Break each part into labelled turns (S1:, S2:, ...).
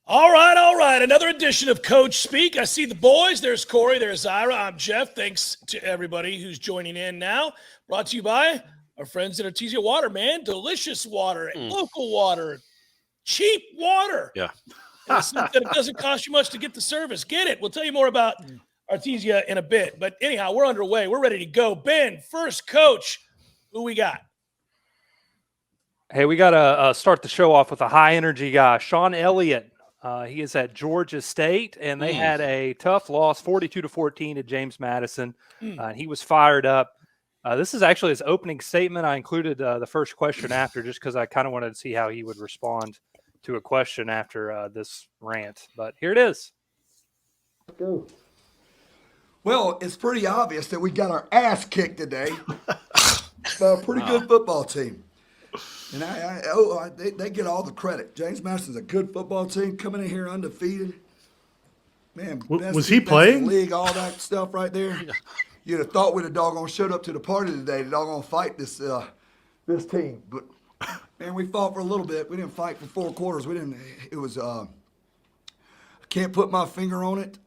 S1: All right. Another edition of Coach Speak. I see the boys. There's Corey. There's Ira. I'm Jeff. Thanks to everybody who's joining in now. Brought to you by our friends at Artezia Water, man. Delicious water, local water, cheap water.
S2: Yeah.
S1: In the sense that it doesn't cost you much to get the service. Get it. We'll tell you more about Artezia in a bit. But anyhow, we're underway. We're ready to go. Ben, first coach, who we got?
S3: Hey, we got to start the show off with a high-energy guy, Shawn Elliott. He is at Georgia State, and they had a tough loss, 42-14 to James Madison. And he was fired up. This is actually his opening statement. I included the first question after just because I kind of wanted to see how he would respond to a question after this rant. But here it is.
S4: Go. Well, it's pretty obvious that we got our ass kicked today by a pretty good football team. And they get all the credit. James Madison's a good football team coming in here undefeated. Man,
S5: was he playing?
S4: In the league, all that stuff right there. You'd have thought we'd have doggone showed up to the party today to doggone fight this team. But man, we fought for a little bit. We didn't fight for 4 quarters. It was I can't put my finger on it.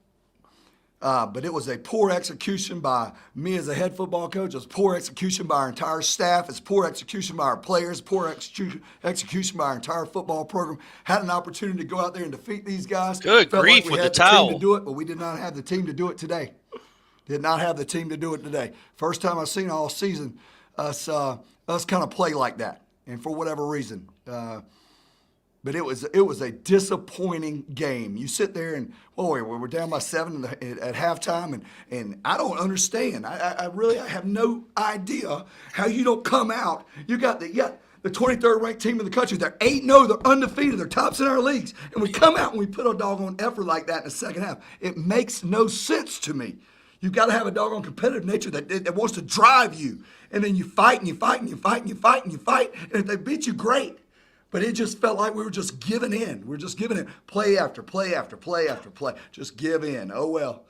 S4: But it was a poor execution by me as a head football coach. It was poor execution by our entire staff. It's poor execution by our players. Poor execution by our entire football program. Had an opportunity to go out there and defeat these guys.
S2: Good
S4: Felt
S2: grief
S4: like we
S2: with
S4: had
S2: the
S4: team
S2: towel.
S4: to do it, but we did not have the team to do it today. Did not have the team to do it today. First time I've seen all season us kind of play like that, and for whatever reason. But it was a disappointing game. You sit there and, boy, we're down by 7 at halftime, and I don't understand. I really have no idea how you don't come out. You got the 23rd ranked team in the country. They're 8-0. They're undefeated. They're tops in our leagues. And we come out and we put a doggone effort like that in the second half. It makes no sense to me. You've got to have a doggone competitive nature that wants to drive you. And then you fight and you fight and you fight and you fight and you fight. And if they beat you, great. But it just felt like we were just giving in. We're just giving in. Play after play after play after play. Just give in. Oh, well.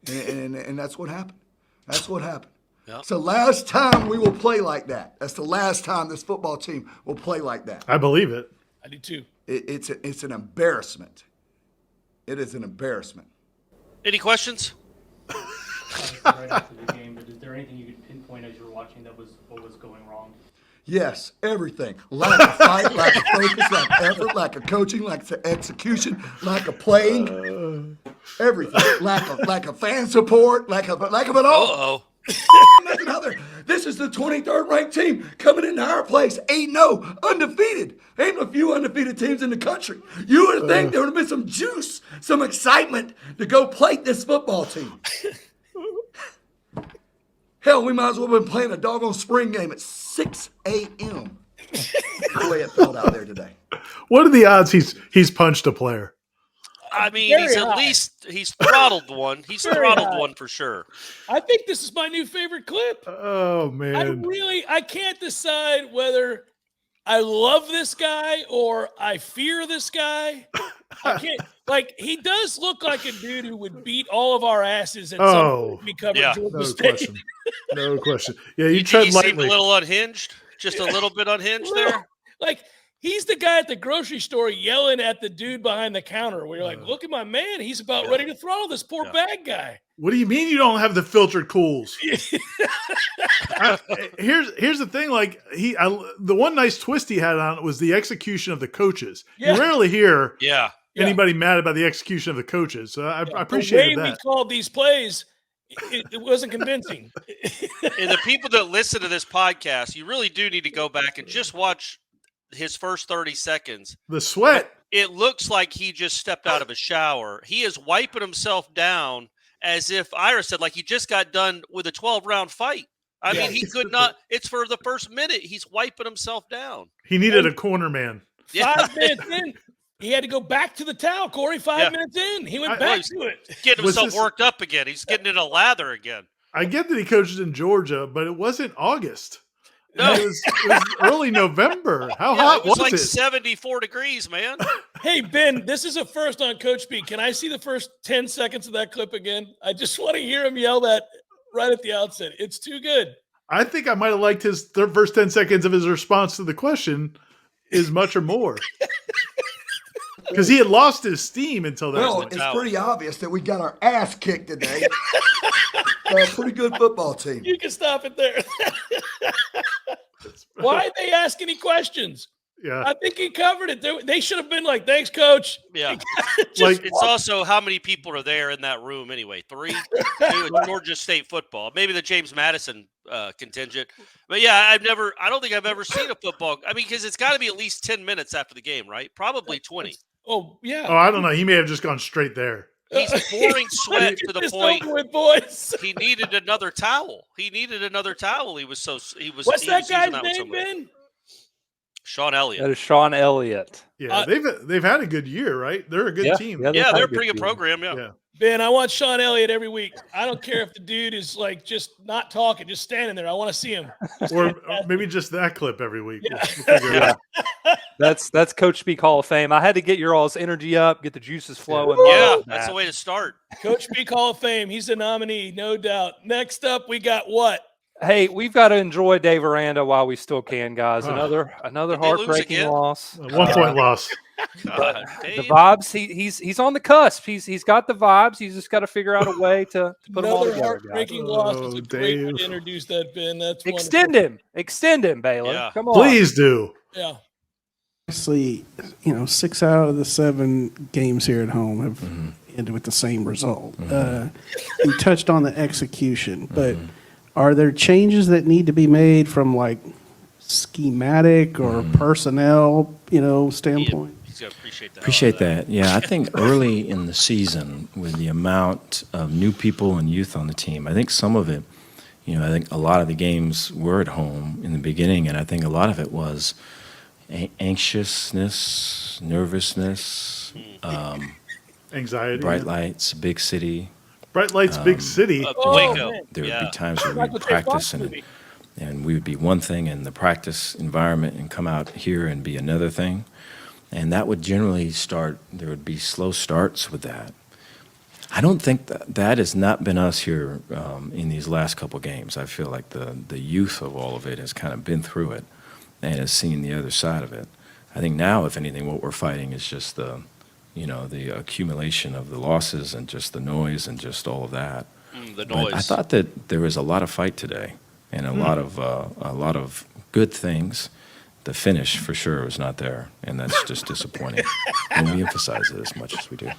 S4: And that's what happened. That's what happened. Yep. It's the last time we will play like that. That's the last time this football team will play like that.
S5: I believe it.
S1: I do too.
S4: It's an embarrassment. It is an embarrassment.
S2: Any questions?
S6: Right after the game, but is there anything you could pinpoint as you were watching what was going wrong?
S4: Yes, everything. Lack of fight, lack of focus, lack of effort, lack of coaching, lack of execution, lack of playing. Everything. Lack of fan support, lack of it all. This is the 23rd ranked team coming into our place, 8-0, undefeated. There ain't a few undefeated teams in the country. You would think there would have been some juice, some excitement to go plate this football team. Hell, we might as well have been playing a doggone spring game at 6 a.m. The way it felt out there today.
S5: What are the odds he's punched a player?
S2: I mean, he's throttled one. He's throttled one for sure.
S1: I think this is my new favorite clip.
S5: Oh, man.
S1: I can't decide whether I love this guy or I fear this guy. I can't. Like, he does look like a dude who would beat all of our asses at some point we covered Georgia State.
S5: No question. Yeah,
S2: you
S5: tread lightly.
S2: Seem a little unhinged? Just a little bit unhinged there?
S1: Like, he's the guy at the grocery store yelling at the dude behind the counter where you're like, look at my man. He's about ready to throttle this poor bad guy.
S5: What do you mean you don't have the filtered cools? Here's the thing. Like the one nice twist he had on it was the execution of the coaches.
S1: Yeah.
S5: You rarely hear
S1: anybody
S5: mad about the execution of the coaches. So I appreciate that.
S1: The way we called these plays, it wasn't convincing.
S2: And the people that listen to this podcast, you really do need to go back and just watch his first 30 seconds.
S5: The sweat.
S2: It looks like he just stepped out of a shower. He is wiping himself down as if Ira said, like he just got done with a 12-round fight. I mean, he could not. It's for the first minute. He's wiping himself down.
S5: He needed a corner man.
S1: 5 minutes in, he had to go back to the towel, Corey. 5 minutes in, he went back to it.
S2: Getting himself worked up again. He's getting in a lather again.
S5: I get that he coaches in Georgia, but it wasn't August.
S2: No.
S5: It was early November. How hot was it?
S2: It was like 74 degrees, man.
S1: Hey, Ben, this is a first on Coach Speak. Can I see the first 10 seconds of that clip again? I just want to hear him yell that right at the outset. It's too good.
S5: I think I might have liked his first 10 seconds of his response to the question is much or more. because he had lost his steam until that
S4: Well,
S5: point.
S4: it's pretty obvious that we got our ass kicked today. A pretty good football team.
S1: You can stop it there. Why did they ask any questions?
S5: Yeah.
S1: I think he covered it. They should have been like, "Thanks, coach."
S2: Yeah.
S5: Like,
S2: It's also how many people are there in that room anyway? 3? 2 at Georgia State football. Maybe the James Madison contingent. But yeah, I don't think I've ever seen a football. I mean, because it's got to be at least 10 minutes after the game, right? Probably 20.
S1: Oh yeah.
S5: oh, I don't know. He may have just gone straight there.
S2: He's pouring sweat to the
S1: It's
S2: point
S1: over with, boys.
S2: he needed another towel. He was
S1: What's
S2: he
S1: that
S2: was using
S1: guy's
S2: that one
S1: name,
S2: somewhere.
S1: Ben?
S2: Shawn
S3: That
S2: Elliott.
S3: is Shawn Elliott.
S5: Yeah, they've had a good year, right? They're a good team.
S3: they've
S2: Yeah,
S3: had
S2: they're
S3: a
S2: a pretty good
S3: team.
S2: program. Yeah.
S5: Yeah.
S1: Ben, I want Shawn Elliott every week. I don't care if the dude is like just not talking, just standing there. I want to see him.
S5: Or maybe just that clip every week.
S1: Yeah.
S5: We'll figure it out.
S3: That's Coach Speak Hall of Fame. I had to get your all's energy up, get the juices flowing.
S2: Yeah,
S3: Love
S2: that's
S3: that.
S2: the way to start.
S1: Coach Speak Hall of Fame. He's a nominee, no doubt. Next up, we got what?
S3: Hey, we've got to enjoy Dave Aranda while we still can, guys. Another
S2: Did they lose
S3: heartbreaking
S2: again?
S3: loss.
S5: 1 point loss.
S2: God,
S3: The
S2: Dave.
S3: vibes, he's on the cusp. He's got the vibes. He's just got to figure out a way to put them all
S1: Another
S3: together. guys.
S1: heartbreaking loss. It's a great way
S5: Dave.
S1: to introduce that, Ben. That's
S3: Extend him, Baylor.
S2: Yeah.
S3: Come on,
S5: Please do.
S1: wonderful. Yeah.
S7: Obviously, 6 out of the 7 games here at home have ended with the same result. You touched on the execution, but are there changes that need to be made from like schematic or personnel, standpoint?
S2: He's gonna appreciate that.
S8: Appreciate that. Yeah, I think early in the season, with the amount of new people and youth on the team, I think some of it, I think a lot of the games were at home in the beginning, and I think a lot of it was anxiousness, nervousness,
S5: Anxiety.
S8: bright lights, big city.
S5: Bright lights, big city.
S2: Waco.
S1: man.
S8: There would
S2: Yeah.
S8: be times where
S1: Like
S8: we'd
S1: the Jay Fox
S8: practice
S1: movie.
S8: and we would be one thing in the practice environment and come out here and be another thing. And that would generally there would be slow starts with that. I don't think that has not been us here in these last couple games. I feel like the youth of all of it has kind of been through it and has seen the other side of it. I think now, if anything, what we're fighting is just the accumulation of the losses and just the noise and just all of that.
S2: The
S8: But
S2: noise.
S8: I thought that there was a lot of fight today and a lot of good things. The finish for sure was not there, and that's just disappointing. And we emphasize it as much as we do.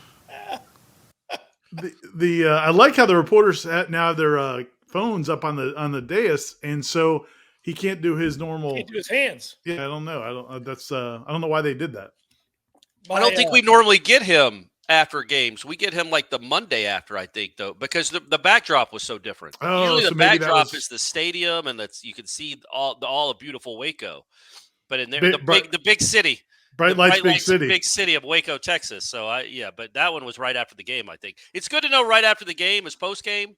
S5: I like how the reporters now have their phones up on the dais, and so he can't do his normal.
S1: Can't do his hands.
S5: Yeah, I don't know. I don't know why they did that.
S2: I don't think we normally get him after games. We get him like the Monday after, I think, though, because the backdrop was so different.
S5: Oh,
S2: Usually
S5: so
S2: the
S5: maybe that
S2: backdrop
S5: was-
S2: is the stadium, and you can see all of beautiful Waco. But in there,
S5: Big-
S2: the big city,
S5: Bright
S2: the
S5: lights, big city.
S2: big city of Waco, Texas. So but that one was right after the game. I think it's good to know right after the game is post game.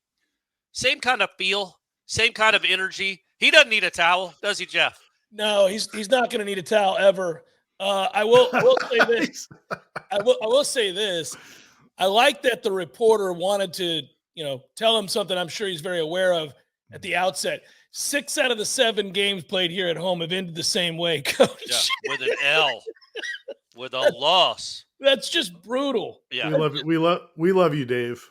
S2: Same kind of feel, same kind of energy. He doesn't need a towel, does he, Jeff?
S1: No, he's not going to need a towel ever. I will say this. I will say this. I like that the reporter wanted to, tell him something I'm sure he's very aware of at the outset. 6 out of the 7 games played here at home have ended the same way, Coach.
S2: Yeah, with an L, with a loss.
S1: That's just brutal.
S2: Yeah,
S5: We love it. We love you, Dave.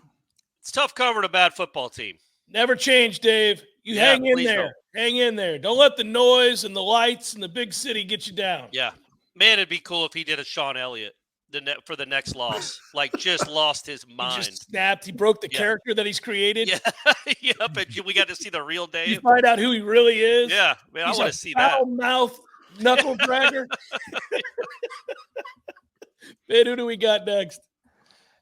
S2: it's tough covering a bad football team.
S1: Never change, Dave. You
S2: Yeah,
S1: hang in
S2: please
S1: there.
S2: don't.
S1: Hang in there. Don't let the noise and the lights and the big city get you down.
S2: Yeah, man, it'd be cool if he did a Shawn Elliott for the next loss. Like just lost his
S1: He
S2: mind.
S1: just snapped. He broke the
S2: Yeah.
S1: character that he's created.
S2: Yeah, yeah, but we got to see the real
S1: You
S2: Dave.
S1: find out who he really is.
S2: Yeah, man, I
S1: He's
S2: want
S1: a
S2: to see that.
S1: foul mouth knuckle dragger. Ben, who do we got next?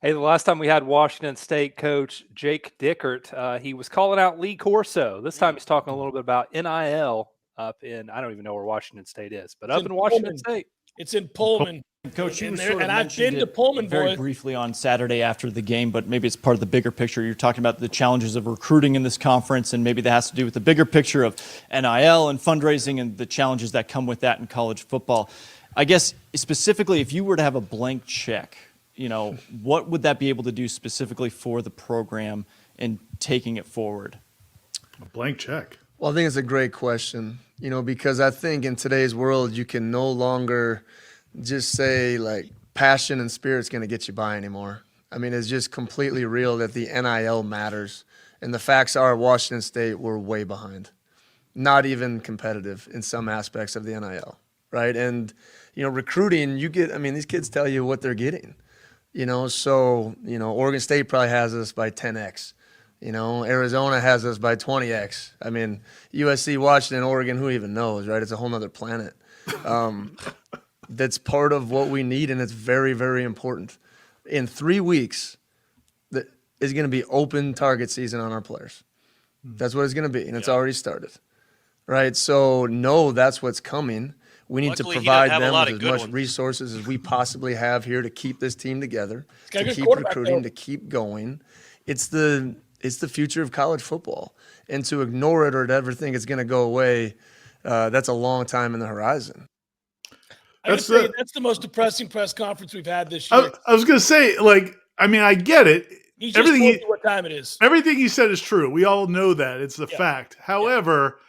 S3: Hey, the last time we had Washington State coach Jake Dickert, he was calling out Lee Corso. This time he's talking a little bit about NIL up in, I don't even know where Washington State is, but up in Washington State.
S1: It's in Pullman.
S9: Coach, you
S1: And
S9: sort of
S1: I've
S9: mentioned
S1: been to
S9: it
S1: Pullman,
S9: very
S1: boy.
S9: briefly on Saturday after the game, but maybe it's part of the bigger picture. You're talking about the challenges of recruiting in this conference, and maybe that has to do with the bigger picture of NIL and fundraising and the challenges that come with that in college football. I guess specifically, if you were to have a blank check, what would that be able to do specifically for the program in taking it forward?
S5: A blank check.
S10: Well, I think it's a great question, because I think in today's world, you can no longer just say like passion and spirit's going to get you by anymore. I mean, it's just completely real that the NIL matters. And the facts are Washington State were way behind. Not even competitive in some aspects of the NIL, right? And, recruiting, these kids tell you what they're getting. So, Oregon State probably has us by 10x. Arizona has us by 20x. I mean, USC, Washington, Oregon, who even knows, right? It's a whole nother planet. That's part of what we need, and it's very, very important. In 3 weeks, that is going to be open target season on our players. That's what it's going to be, and it's already started, right? So, that's what's coming. We need
S2: Luckily,
S10: to provide them
S2: with
S10: with as much resources as we possibly have here to keep this team together, to keep recruiting, to keep going. It's the future of college football, and to ignore it or to ever think it's going to go away, that's a long time in the horizon.
S1: That's the most depressing press conference we've had this year.
S5: I was going to say, I get it.
S1: He just told you what time it is.
S5: Everything he said is true. We all know that. It's the fact. However,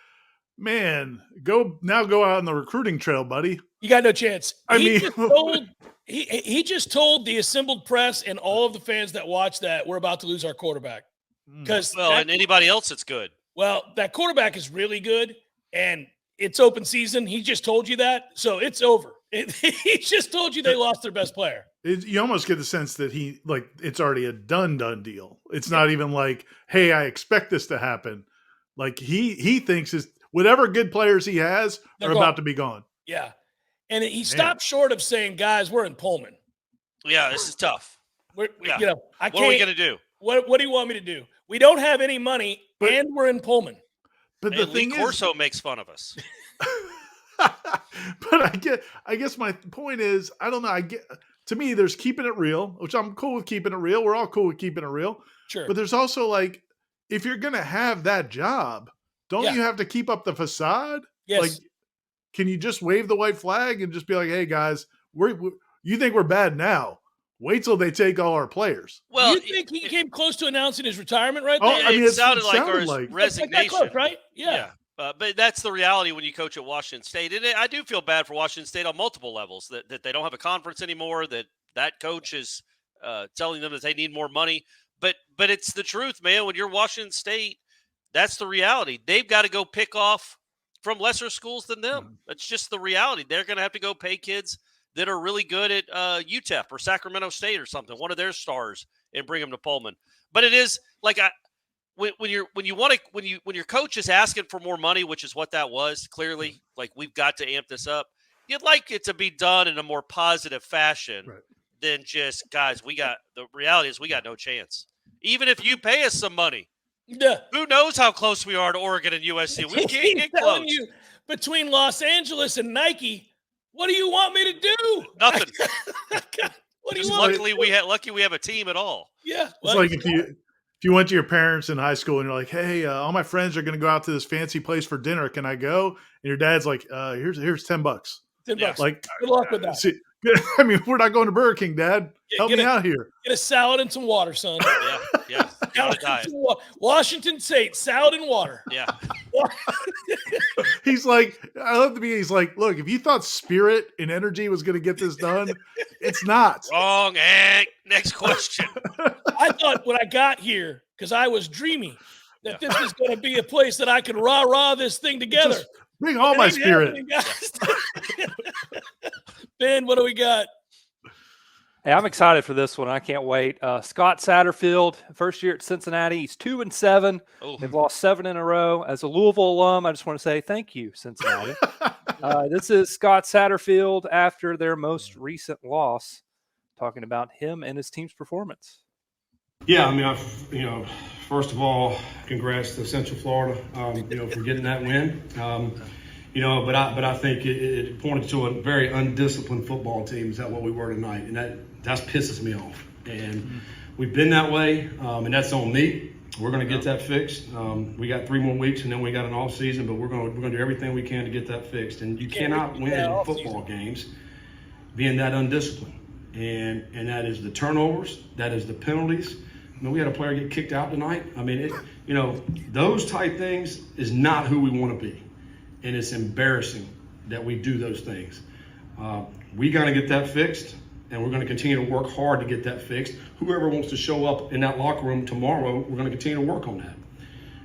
S5: man, go out on the recruiting trail, buddy.
S1: You got no chance. He just told the assembled press and all of the fans that watch that we're about to lose our quarterback.
S2: And anybody else that's good.
S1: Well, that quarterback is really good, and it's open season. He just told you that, so it's over. He just told you they lost their best player.
S5: You almost get the sense that it's already a done deal. It's not even like, hey, I expect this to happen. Like he thinks whatever good players he has are about to be gone.
S1: Yeah. And he stopped short of saying, guys, we're in Pullman.
S2: Yeah, this is tough.
S1: What are we going
S2: to do?
S1: What do you want me to do? We don't have any money, and we're in Pullman.
S5: But the thing
S2: Corso makes fun of us.
S5: But I guess my point is, I don't know. To me, there's keeping it real, which I'm cool with keeping it real. We're all cool with keeping it real.
S1: Sure.
S5: But there's also if you're going to have that job, don't you have to keep up the facade?
S1: Yes.
S5: Can you just wave the white flag and just be like, hey guys, you think we're bad now? Wait till they take all our players.
S1: Well, you think he came close to announcing his retirement right there?
S2: It sounded like resignation,
S1: close, right? Yeah.
S2: But that's the reality when you coach at Washington State. And I do feel bad for Washington State on multiple levels, that they don't have a conference anymore, that coach is telling them that they need more money. But it's the truth, man. When you're Washington State, that's the reality. They've got to go pick off from lesser schools than them. That's just the reality. They're going to have to go pay kids that are really good at UTEP or Sacramento State or something, one of their stars, and bring them to Pullman. But it is when your coach is asking for more money, which is what that was clearly, we've got to amp this up. You'd like it to be done in a more positive fashion than just, guys, the reality is we got no chance. Even if you pay us some money, who knows how close we are to Oregon and USC? We can't get close.
S1: You, between Los Angeles and Nike, what do you want me to do?
S2: Nothing.
S1: What do you want?
S2: Lucky we have a team at all.
S1: Yeah.
S5: It's like if you went to your parents in high school and you're like, hey, all my friends are going to go out to this fancy place for dinner. Can I go? And your dad's like, here's $10.
S1: $10.
S2: Yeah.
S1: Good luck with that.
S5: We're not going to Burger King, Dad. Help me out here.
S1: Get a salad and some water, son.
S2: Yeah.
S1: Washington State, salad and water.
S2: Yeah.
S5: He's like, I love to be, he's like, look, if you thought spirit and energy was going to get this done, it's not.
S2: Wrong. Next question.
S1: I thought when I got here, because I was dreaming that this was going to be a place that I could rah-rah this thing together.
S5: Just bring all my spirit.
S1: Ben, what do we got?
S3: Hey, I'm excited for this one. I can't wait. Scott Satterfield, first year at Cincinnati. He's 2-7.
S2: Oh.
S3: They've lost 7 in a row. As a Louisville alum, I just want to say thank you, Cincinnati. This is Scott Satterfield after their most recent loss, talking about him and his team's performance.
S11: Yeah, first of all, congrats to Central Florida, for getting that win. But I think it pointed to a very undisciplined football team. Is that what we were tonight? And that pisses me off. And we've been that way, and that's on me. We're going to get that fixed. We got 3 more weeks, and then we got an off season. But we're going to do everything we can to get that fixed. And you cannot win football games being that undisciplined. And that is the turnovers. That is the penalties. We had a player get kicked out tonight. Those type things is not who we want to be. And it's embarrassing that we do those things. We got to get that fixed. and we're going to continue to work hard to get that fixed. Whoever wants to show up in that locker room tomorrow, we're going to continue to work on that.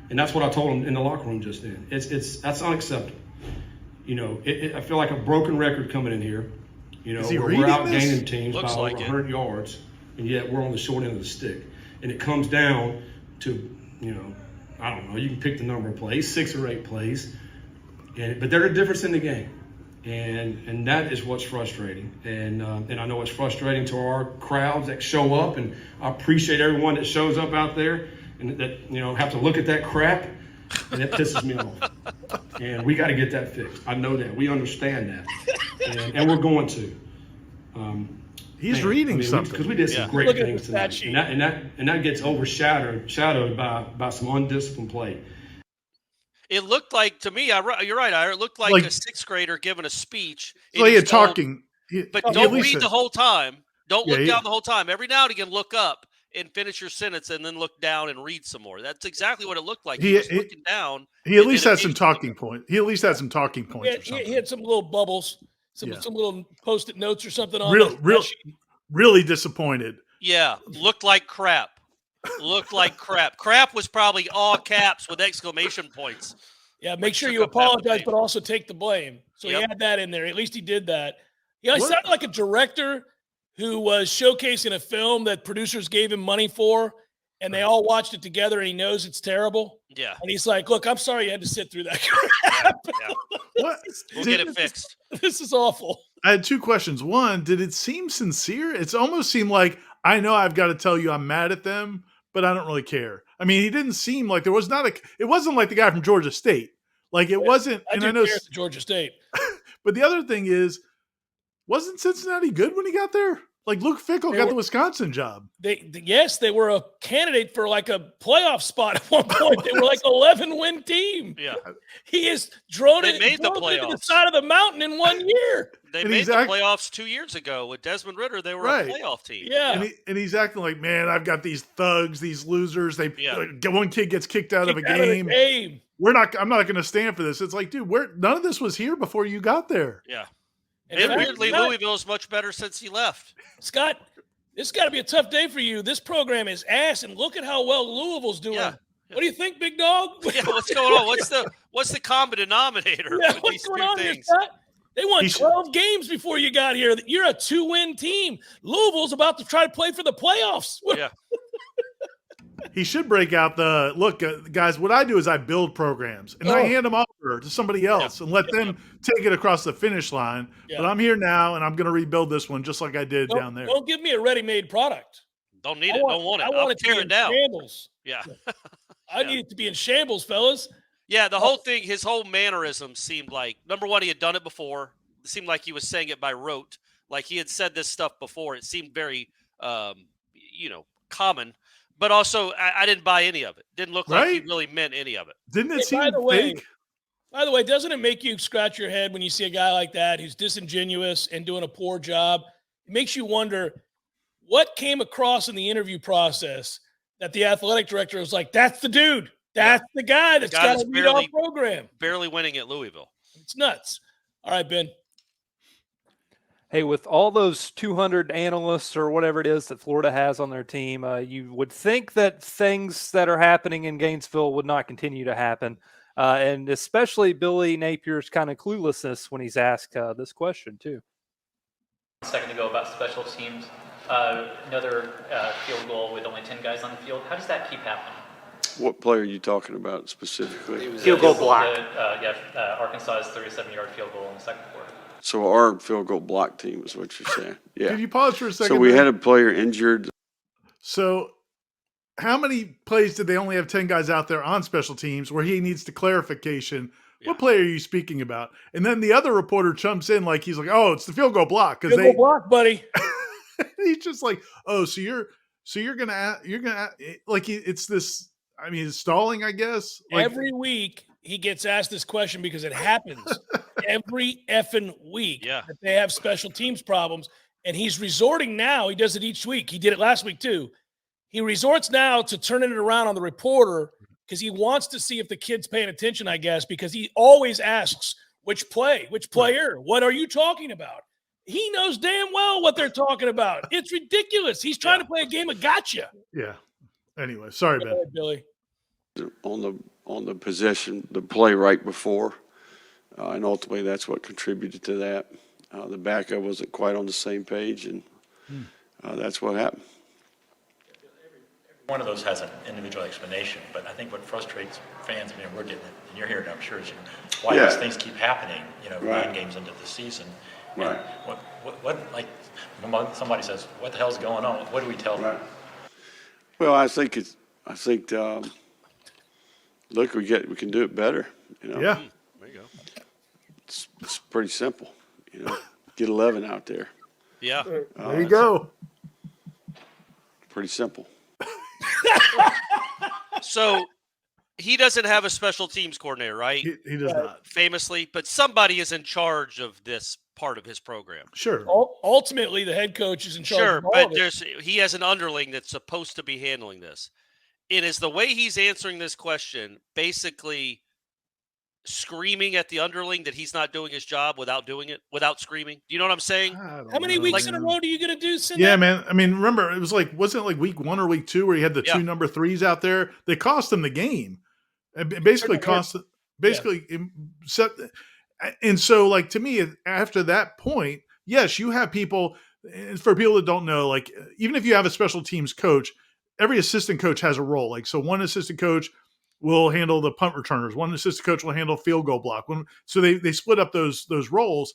S11: And that's what I told them in the locker room just then. That's unacceptable. I feel like a broken record coming in here. We're out gaining teams by over 100 yards, and yet we're on the short end of the stick. And it comes down to, I don't know, you can pick the number of plays, 6 or 8 plays, but they're a difference in the game. And that is what's frustrating. And I know it's frustrating to our crowds that show up, and I appreciate everyone that shows up out there and that, have to look at that crap, and it pisses me off. And we got to get that fixed. I know that. We understand that. And we're going to.
S5: He's reading something.
S11: Because we did some great things tonight. And that gets overshadowed by some undisciplined play.
S2: It looked like, to me, you're right, Ira, it looked like a 6th grader giving a speech.
S5: So you're talking.
S2: But don't read the whole time. Don't look down the whole time. Every now and again, look up and finish your sentence and then look down and read some more. That's exactly what it looked like. He was looking down.
S5: He at least had some talking points. He at least had some talking points.
S1: He had some little bubbles, some little Post-it notes or something on
S5: really disappointed.
S2: Yeah, looked like crap. Looked like crap. Crap was probably all caps with exclamation points.
S1: Yeah, make sure you apologize, but also take the blame. So he had that in there. At least he did that. He sounded like a director who was showcasing a film that producers gave him money for, and they all watched it together, and he knows it's terrible.
S2: Yeah.
S1: And he's like, look, I'm sorry you had to sit through that crap.
S2: What? We'll get it fixed.
S1: This is awful.
S5: I had 2 questions. One, did it seem sincere? It almost seemed like, I know I've got to tell you I'm mad at them, but I don't really care. I mean, he didn't seem like it wasn't like the guy from Georgia State. Like it wasn't.
S1: I do care at Georgia State.
S5: But the other thing is, wasn't Cincinnati good when he got there? Like Luke Fickell got the Wisconsin job.
S1: They were a candidate for like a playoff spot at one point. They were like 11-win team.
S2: Yeah,
S1: he is drove
S2: the playoffs
S1: to the side of the mountain in 1 year.
S2: They made the playoffs 2 years ago with Desmond Ritter. They were a playoff team.
S1: Yeah,
S5: and he's acting like, man, I've got these thugs, these losers. One kid gets kicked out of a game. I'm not going to stand for this. It's like, dude, none of this was here before you got there.
S2: Yeah. And weirdly, Louisville is much better since he left.
S1: Scott, this has got to be a tough day for you. This program is ass, and look at how well Louisville's doing. Yeah. What do you think, big dog?
S2: Yeah, what's going on? What's the common denominator?
S1: Yeah, what's going on here, Scott? They won 12 games before you got here. You're a 2-win team. Louisville's about to try to play for the playoffs.
S2: Yeah.
S5: He should break out look, guys, what I do is I build programs, and I hand them over to somebody else and let them take it across the finish line. Yeah. But I'm here now, and I'm going to rebuild this one just like I did down there.
S1: Don't give me a ready-made product.
S2: Don't need it. Don't want it. I'll tear it down.
S1: Shambles.
S2: Yeah.
S1: I need it to be in shambles, fellas.
S2: Yeah, the whole thing, his whole mannerism seemed like, number one, he had done it before. It seemed like he was saying it by rote. Like he had said this stuff before. It seemed very, common. But also, I didn't buy any of it. Didn't look like he really meant any of it.
S5: Didn't it seem fake?
S1: By the way, doesn't it make you scratch your head when you see a guy like that who's disingenuous and doing a poor job? It makes you wonder what came across in the interview process that the athletic director was like, that's the dude. That's the guy that's got to lead our program.
S2: Barely winning at Louisville.
S1: It's nuts. All right, Ben.
S3: Hey, with all those 200 analysts or whatever it is that Florida has on their team, you would think that things that are happening in Gainesville would not continue to happen. And especially Billy Napier's kind of cluelessness when he's asked this question, too.
S12: A second ago about special teams, another field goal with only 10 guys on the field. How does that keep happening?
S13: What play are you talking about specifically?
S12: Field goal block. Arkansas's 37-yard field goal in the second quarter.
S13: So our field goal block team is what you're saying. Yeah.
S5: Can you pause for a second?
S13: So we had a player injured.
S5: So how many plays did they only have 10 guys out there on special teams where he needs the clarification? Yeah. What play are you speaking about? And then the other reporter jumps in like he's like, oh, it's the field goal block.
S1: Field goal block, buddy.
S5: He's just like, oh, so you're gonna like it's this. I mean, it's stalling, I guess. Like,
S1: every week he gets asked this question because it happens every effing week that they have special teams problems. And he's resorting now. He does it each week. He did it last week too. He resorts now to turning it around on the reporter because he wants to see if the kid's paying attention, I guess, because he always asks which player, what are you talking about? He knows damn well what they're talking about. It's ridiculous. He's trying to play a game of gotcha.
S5: Yeah. Anyway, sorry, Ben.
S1: Billy.
S13: On the possession, the play right before, and ultimately that's what contributed to that. The backup wasn't quite on the same page, and that's what happened.
S14: One of those has an individual explanation, but I think what frustrates fans, I mean, we're getting it, and you're hearing it, I'm sure, is why these things keep happening, 9 games into the season.
S13: Right.
S14: What, like, when somebody says, what the hell's going on? What do we tell them?
S13: Well, I think look, we can do it better.
S5: Yeah.
S2: There you go.
S13: It's pretty simple. Get 11 out there.
S2: Yeah.
S5: There you go.
S13: Pretty simple.
S2: So he doesn't have a special teams coordinator, right?
S5: He does not.
S2: Famously, but somebody is in charge of this part of his program.
S5: Sure.
S1: Ultimately, the head coach is in charge.
S2: Sure,
S1: of all
S2: but
S1: of it.
S2: he has an underling that's supposed to be handling this. And is the way he's answering this question basically screaming at the underling that he's not doing his job without doing it, without screaming? Do you know what I'm saying?
S1: How many weeks in a row are you going to do?
S5: Yeah, man. I mean, remember, it was wasn't it like week 1 or week 2 where he had the 2 number 3s out there? They cost him the game. It basically set. And so, to me, after that point, yes, you have people. For people that don't know, even if you have a special teams coach, every assistant coach has a role. So one assistant coach will handle the punt returners. One assistant coach will handle field goal block. So they split up those roles.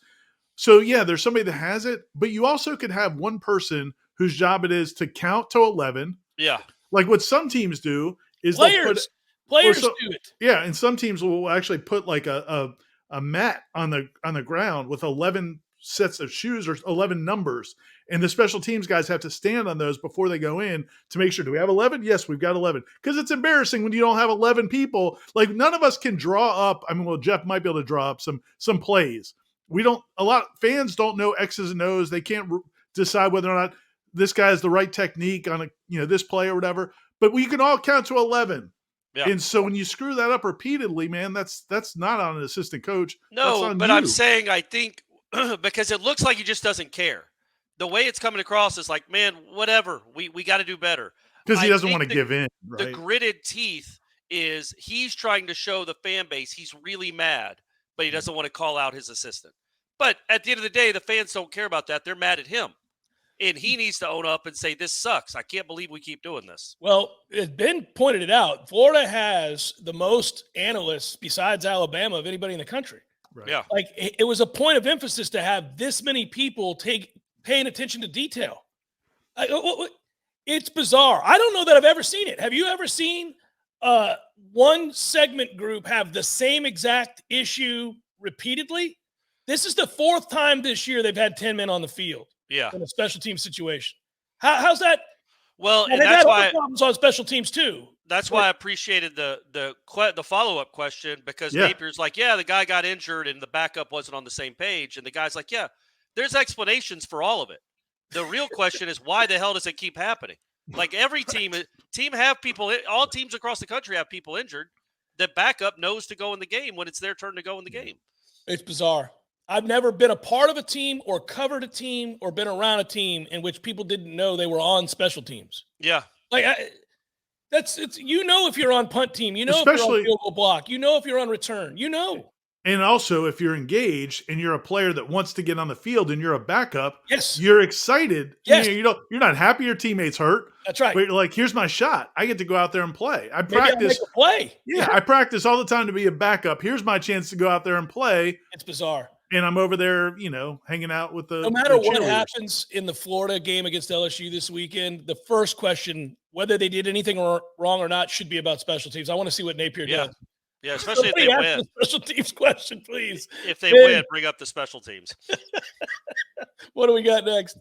S5: So yeah, there's somebody that has it, but you also could have one person whose job it is to count to 11.
S2: Yeah.
S5: Like what some teams do is
S1: players do it.
S5: Yeah, and some teams will actually put a mat on the ground with 11 sets of shoes or 11 numbers, and the special teams guys have to stand on those before they go in to make sure, do we have 11? Yes, we've got 11. Because it's embarrassing when you don't have 11 people. None of us can draw up. I mean, well, Jeff might be able to draw up some plays. Fans don't know X's and O's. They can't decide whether or not this guy has the right technique on this play or whatever. But we can all count to 11. Yeah. And so when you screw that up repeatedly, man, that's not on an assistant coach.
S2: No, but I'm saying, I think, because it looks like he just doesn't care. The way it's coming across is like, man, whatever. We got to do better.
S5: Because he doesn't want to give in. Right?
S2: The gritted teeth is he's trying to show the fan base he's really mad, but he doesn't want to call out his assistant. But at the end of the day, the fans don't care about that. They're mad at him. And he needs to own up and say, this sucks. I can't believe we keep doing this.
S1: Well, Ben pointed it out. Florida has the most analysts besides Alabama of anybody in the country.
S5: Right.
S2: Yeah.
S1: It was a point of emphasis to have this many people paying attention to detail. It's bizarre. I don't know that I've ever seen it. Have you ever seen one segment group have the same exact issue repeatedly? This is the 4th time this year they've had 10 men on the field.
S2: Yeah.
S1: In a special team situation. How's that?
S2: Well,
S1: and that's why problems on special teams too.
S2: That's why I appreciated the follow-up question, because Napier's like, yeah, the guy got injured and the backup wasn't on the same page. And the guy's like, yeah, there's explanations for all of it. The real question is, why the hell does it keep happening? Like every team have people, all teams across the country have people injured. The backup knows to go in the game when it's their turn to go in the game.
S1: It's bizarre. I've never been a part of a team or covered a team or been around a team in which people didn't know they were on special teams.
S2: Yeah.
S1: It's if you're on punt team, if you're on field goal block, if you're on return,
S5: And also, if you're engaged and you're a player that wants to get on the field and you're a backup,
S1: yes,
S5: you're excited.
S1: Yes.
S5: You're not happy your teammate's hurt.
S1: That's right.
S5: But you're like, here's my shot. I get to go out there and play. I
S1: Maybe I'll make a play.
S5: Yeah, I practice all the time to be a backup. Here's my chance to go out there and play.
S1: It's bizarre.
S5: And I'm over there, hanging out with the.
S1: No matter what happens in the Florida game against LSU this weekend, the first question, whether they did anything wrong or not, should be about special teams. I want to see what Napier does.
S2: Yeah, especially if they win.
S1: The special teams question, please.
S2: If they win, bring up the special teams.
S1: What do we got next?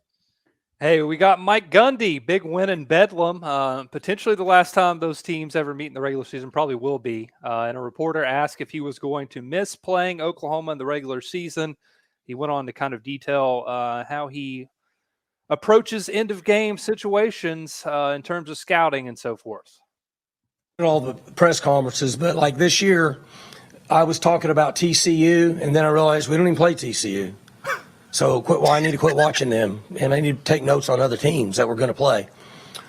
S3: Hey, we got Mike Gundy, big win in Bedlam. Potentially the last time those teams ever meet in the regular season, probably will be. And a reporter asked if he was going to miss playing Oklahoma in the regular season. He went on to kind of detail how he approaches end-of-game situations in terms of scouting and so forth.
S15: All the press conferences, but like this year, I was talking about TCU, and then I realized we don't even play TCU. So I need to quit watching them, and I need to take notes on other teams that we're going to play.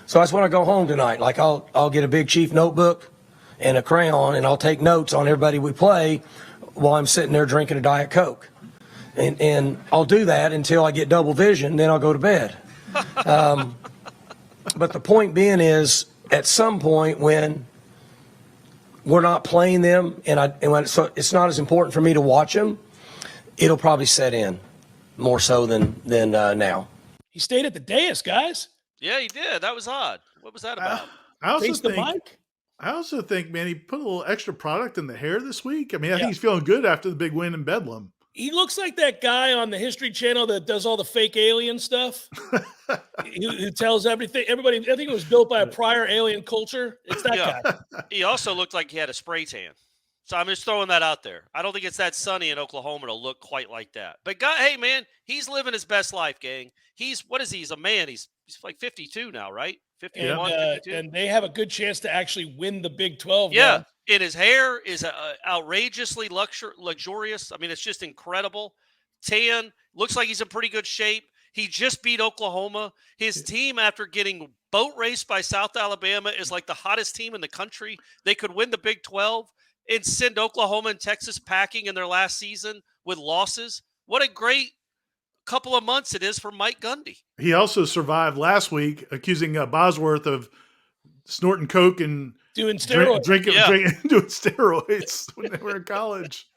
S15: So that's when I go home tonight. Like I'll get a Big Chief notebook and a crayon, and I'll take notes on everybody we play while I'm sitting there drinking a Diet Coke. And I'll do that until I get double vision, then I'll go to bed. But the point being is, at some point when we're not playing them, so it's not as important for me to watch them, it'll probably set in more so than now.
S1: He stayed at the dais, guys.
S2: Yeah, he did. That was odd. What was that about?
S5: I also
S1: Face the
S5: think,
S1: mic.
S5: I also think, man, he put a little extra product in the hair this week. I mean, I think he's feeling good after the big win in Bedlam.
S1: He looks like that guy on the History Channel that does all the fake alien stuff. who tells everything. Everybody, I think it was built by a prior alien culture. It's that guy.
S2: He also looked like he had a spray tan. So I'm just throwing that out there. I don't think it's that sunny in Oklahoma to look quite like that. But hey, man, he's living his best life, gang. What is he? He's a man. He's like 52 now, right? 51, 52.
S1: And they have a good chance to actually win the Big 12.
S2: Yeah.
S1: Now.
S2: And his hair is outrageously luxurious. I mean, it's just incredible. Tan, looks like he's in pretty good shape. He just beat Oklahoma. His team, after getting boat raced by South Alabama, is like the hottest team in the country. They could win the Big 12 and send Oklahoma and Texas packing in their last season with losses. What a great couple of months it is for Mike Gundy.
S5: He also survived last week, accusing Bosworth of snorting coke and
S1: doing steroids,
S5: drinking, doing steroids when they were in college.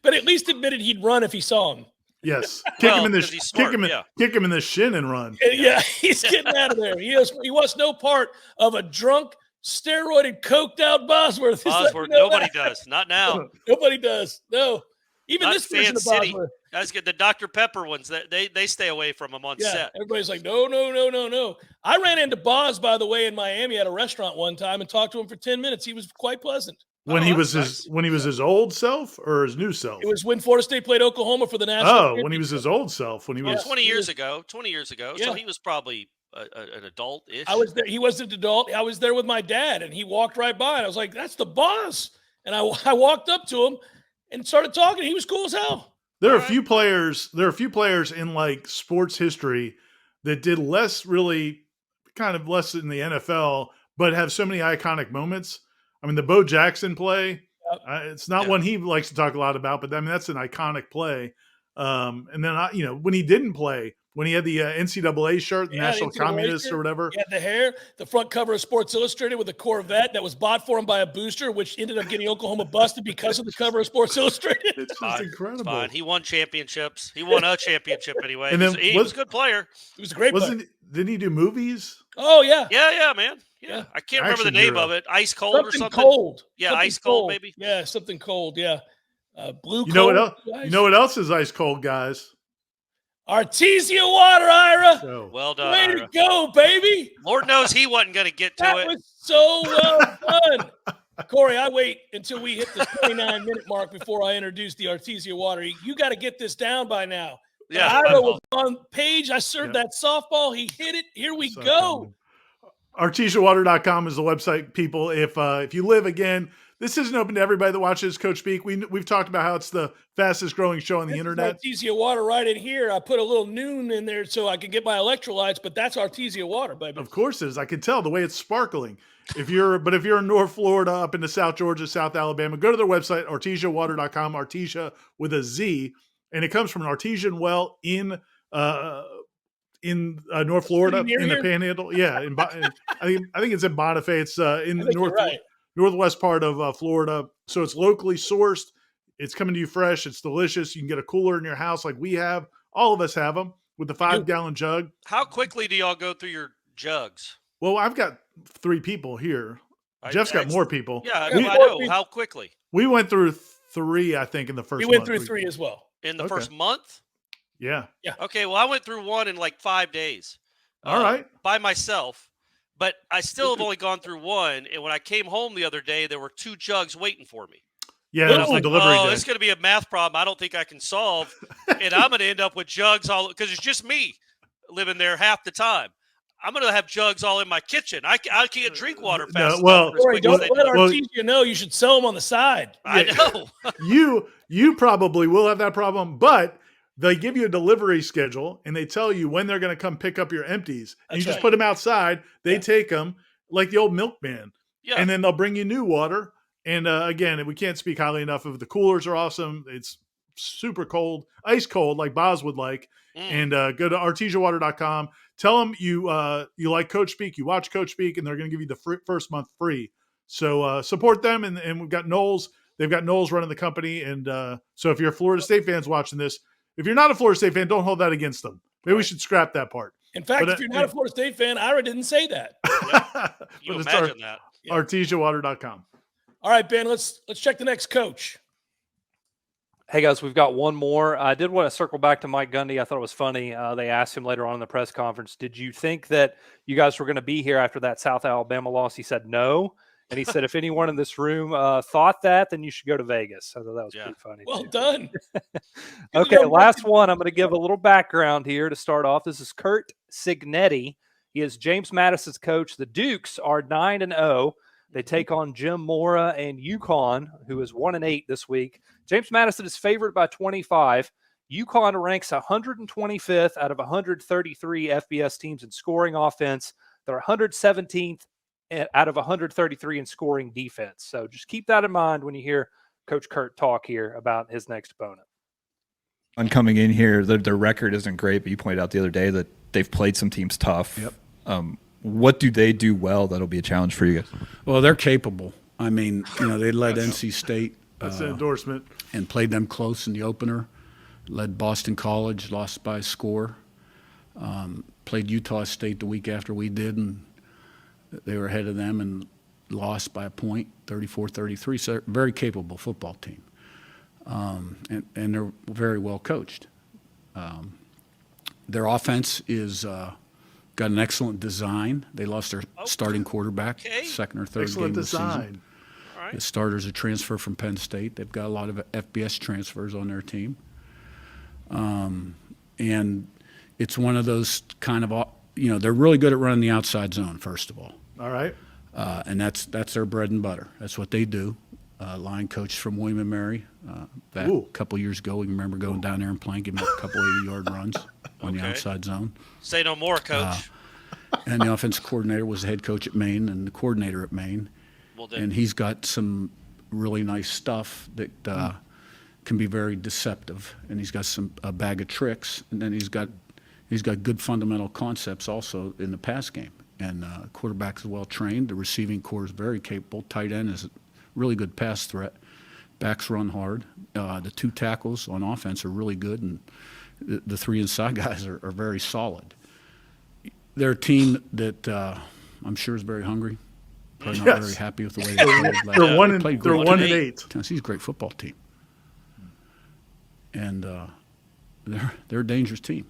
S1: But at least admitted he'd run if he saw him.
S5: Yes, kick him in the shin and run.
S1: Yeah, he's getting out of there. He wants no part of a drunk, steroided, coked out Bosworth.
S2: Nobody does. Not now.
S1: Nobody does. No. Even
S2: Not
S1: this version of
S2: City.
S1: Bosworth.
S2: That's good. The Dr. Pepper ones, they stay away from them on set.
S1: Everybody's like, no. I ran into Boz, by the way, in Miami at a restaurant one time and talked to him for 10 minutes. He was quite pleasant.
S5: When he was his old self or his new self?
S1: It was when Florida State played Oklahoma for the national.
S5: When he was his old self. When he was
S2: 20 years ago. 20 years ago.
S1: Yeah.
S2: So he was probably an adult-ish.
S1: I was there. He was an adult. I was there with my dad, and he walked right by, and I was like, "That's the boss." And I walked up to him and started talking. He was cool as hell.
S5: There are a few players in like sports history that did less in the NFL, but have so many iconic moments. I mean, the Bo Jackson play, it's not one he likes to talk a lot about, but I mean, that's an iconic play. And then, when he didn't play, when he had the NCAA shirt, the National Communist shirt, or whatever.
S1: He had the hair, the front cover of Sports Illustrated with a Corvette that was bought for him by a booster, which ended up getting Oklahoma busted because of the cover of Sports Illustrated.
S5: It's just incredible.
S2: Fine. He won championships. He won a championship anyway.
S5: And then
S2: he was a good player.
S1: He was a great player.
S5: Didn't he do movies?
S1: Oh, yeah.
S2: Yeah, man. Yeah. I can't remember the name of it. Ice Cold or something?
S1: Cold.
S2: Yeah,
S1: something
S2: Ice Cold, maybe.
S1: Yeah, something cold. Yeah. Blue
S5: You
S1: Cold.
S5: know what else is ice cold, guys?
S1: Artezia Water, Ira.
S5: So,
S2: well done.
S1: Way
S2: Ira.
S1: to go, baby.
S2: Lord knows he wasn't going to get to
S1: That
S2: it.
S1: was so well done. Corey, I wait until we hit the 29-minute mark before I introduce the Artezia Water. You got to get this down by now.
S2: Yeah,
S1: Ira was on page. I served that softball. He hit it. Here we go.
S5: ArtesiaWater.com is the website, people. If you live, again, this isn't open to everybody that watches Coach Speak. We've talked about how it's the fastest growing show on the internet.
S1: Artezia Water right in here. I put a little noon in there so I can get my electrolytes, but that's Artezia Water, baby.
S5: Of course it is. I can tell the way it's sparkling. If you're in North Florida, up into South Georgia, South Alabama, go to their website, artesiawater.com, Artesia with a Z, and it comes from an artesian well in North Florida, in the Panhandle. Yeah, I think it's in Bonifay. It's in the northwest part of Florida. So it's locally sourced. It's coming to you fresh. It's delicious. You can get a cooler in your house like we have. All of us have them with the 5-gallon jug.
S2: How quickly do y'all go through your jugs?
S5: Well, I've got 3 people here. Jeff's got more people.
S2: Yeah, I know. How quickly?
S5: We went through 3, I think, in the first month.
S1: We went through 3 as well.
S2: In the first month?
S5: Yeah.
S2: Okay, well, I went through 1 in like 5 days.
S5: All right.
S2: By myself. But I still have only gone through 1. And when I came home the other day, there were 2 jugs waiting for me.
S5: Yeah, that was the delivery day.
S2: It's going to be a math problem I don't think I can solve. And I'm going to end up with jugs all – because it's just me living there half the time. I'm going to have jugs all in my kitchen. I can't drink water fast enough.
S1: Corey, don't let Artesia know. You should sell them on the side.
S2: I know.
S5: You probably will have that problem, but they give you a delivery schedule and they tell you when they're going to come pick up your empties. And you just put them outside. They take them like the old milkman.
S2: Yeah.
S5: And then they'll bring you new water. And again, we can't speak highly enough of the coolers are awesome. It's super cold, ice cold, like Boz would like. And go to artesiawater.com. Tell them you like Coach Speak, you watch Coach Speak, and they're going to give you the first month free. So support them. And we've got Knowles. They've got Knowles running the company. And so if you're a Florida State fans watching this, if you're not a Florida State fan, don't hold that against them. Maybe we should scrap that part.
S1: In fact, if you're not a Florida State fan, Ira didn't say that.
S2: You imagine that.
S5: Artesiawater.com.
S1: All right, Ben, let's check the next coach.
S3: Hey, guys, we've got one more. I did want to circle back to Mike Gundy. I thought it was funny. They asked him later on in the press conference, did you think that you guys were going to be here after that South Alabama loss? He said no. And he said, if anyone in this room thought that, then you should go to Vegas. I thought that was pretty funny.
S1: Well done.
S3: Okay, last one. I'm going to give a little background here to start off. This is Curt Cignetti. He is James Madison's coach. The Dukes are 9-0. They take on Jim Mora and UConn, who is 1-8 this week. James Madison is favored by 25. UConn ranks 125th out of 133 FBS teams in scoring offense. They're 117th out of 133 in scoring defense. So just keep that in mind when you hear Coach Curt talk here about his next opponent.
S16: On coming in here, their record isn't great, but you pointed out the other day that they've played some teams tough.
S17: Yep.
S16: What do they do well that'll be a challenge for you guys?
S17: Well, they're capable. I mean, they led NC State.
S5: That's an endorsement.
S17: And played them close in the opener. Led Boston College, lost by a score. Played Utah State the week after we did, and they were ahead of them and lost by a point, 34-33. So they're a very capable football team. And they're very well coached. Their offense is got an excellent design. They lost their starting quarterback, second or third game of the season.
S2: Right.
S17: The starter's a transfer from Penn State. They've got a lot of FBS transfers on their team. And it's one of those kind of, they're really good at running the outside zone, first of all.
S5: All right.
S17: And that's their bread and butter. That's what they do. Line coach from William & Mary. Back a couple years ago, we remember going down there and playing, giving up a couple 80-yard runs on the outside zone.
S2: Say no more, Coach.
S17: And the offensive coordinator was the head coach at Maine and the coordinator at Maine. And he's got some really nice stuff that can be very deceptive. And he's got a bag of tricks. And then he's got good fundamental concepts also in the pass game. And quarterback is well trained. The receiving core is very capable. Tight end is a really good pass threat. Backs run hard. The two tackles on offense are really good, and the three inside guys are very solid. They're a team that I'm sure is very hungry. Probably not very happy with the way they played.
S5: They're 1-8.
S17: Tennessee's a great football team, and they're a dangerous team.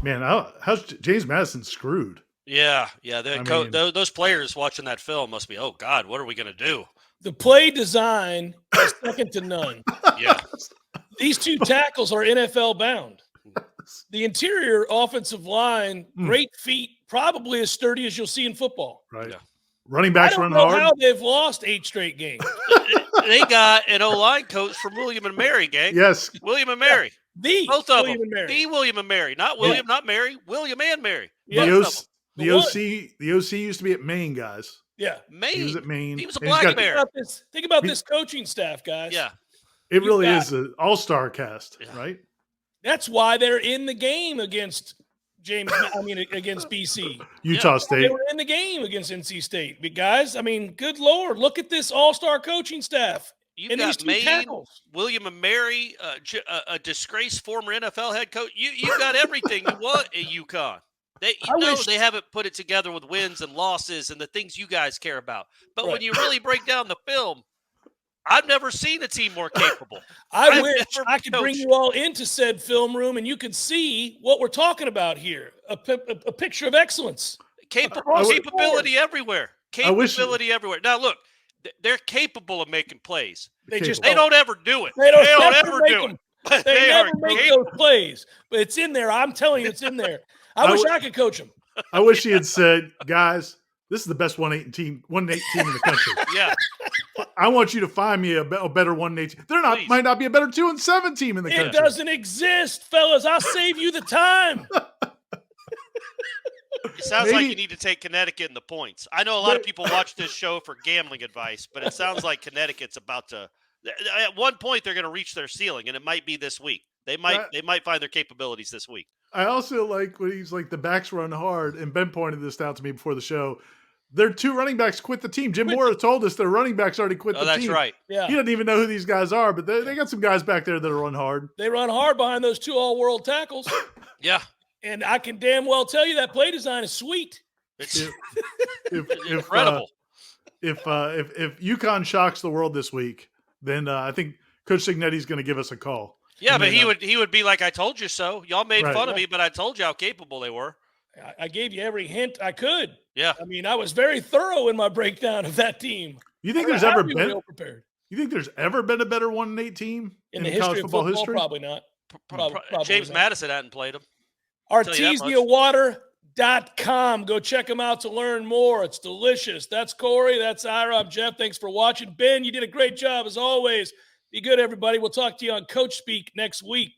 S5: Man, how's James Madison screwed?
S2: Yeah. Those players watching that film must be, oh, God, what are we going to do?
S1: The play design is second to none.
S2: Yeah.
S1: These two tackles are NFL bound. The interior offensive line, great feet, probably as sturdy as you'll see in football.
S5: Right. Yeah. Running backs run hard.
S1: I don't know how they've lost 8 straight games.
S2: They got an O-line coach from William & Mary, gang.
S5: Yes.
S2: William & Mary.
S1: Both of them.
S2: The William & Mary. Not William, not Mary. William and Mary.
S5: The OC used to be at Maine, guys.
S1: Yeah.
S2: Maine.
S5: He was at Maine.
S2: He was a black bear.
S1: Think about this coaching staff, guys.
S2: Yeah.
S5: It really is an all-star cast, right?
S1: That's why they're in the game against against BC.
S5: Utah State.
S1: They were in the game against NC State. But guys, good Lord, look at this all-star coaching staff.
S2: You've got Maine, William & Mary, a disgraced former NFL head coach. You've got everything you want at UConn. They haven't put it together with wins and losses and the things you guys care about. But when you really break down the film, I've never seen a team more capable.
S1: I wish I could bring you all into said film room and you could see what we're talking about here. A picture of excellence.
S2: Capability everywhere. Capability everywhere. Now, look, they're capable of making plays. They don't ever do it.
S1: They don't ever do it. They never make those plays. But it's in there. I'm telling you, it's in there. I wish I could coach them.
S5: I wish he had said, guys, this is the best 1-8 team in the country.
S2: Yeah.
S5: I want you to find me a better 1-8. There might not be a better 2-7 team in the country.
S1: It doesn't exist, fellas. I'll save you the time.
S2: It sounds like you need to take Connecticut in the points. I know a lot of people watch this show for gambling advice, but it sounds like Connecticut's about to. At one point, they're going to reach their ceiling, and it might be this week. They might find their capabilities this week.
S5: I also like when he's like the backs run hard, and Ben pointed this out to me before the show. Their 2 running backs quit the team. Jim Mora told us their running backs already quit the team.
S2: That's right.
S1: Yeah.
S5: He doesn't even know who these guys are, but they got some guys back there that run hard.
S1: They run hard behind those 2 all-world tackles.
S2: Yeah.
S1: And I can damn well tell you that play design is sweet.
S2: It's incredible.
S5: If UConn shocks the world this week, then I think Coach Cignetti's going to give us a call.
S2: Yeah, but he would be like, I told you so. Y'all made fun of me, but I told you how capable they were.
S1: I gave you every hint I could.
S2: Yeah.
S1: I mean, I was very thorough in my breakdown of that team.
S5: You think there's ever been a better 1-8 team
S1: in the history of football? Probably not. Probably
S2: James
S1: not.
S2: Madison hadn't played him.
S1: ArteziaWater.com. Go check them out to learn more. It's delicious. That's Corey. That's Ira. I'm Jeff. Thanks for watching. Ben, you did a great job as always. Be good, everybody. We'll talk to you on Coach Speak next week.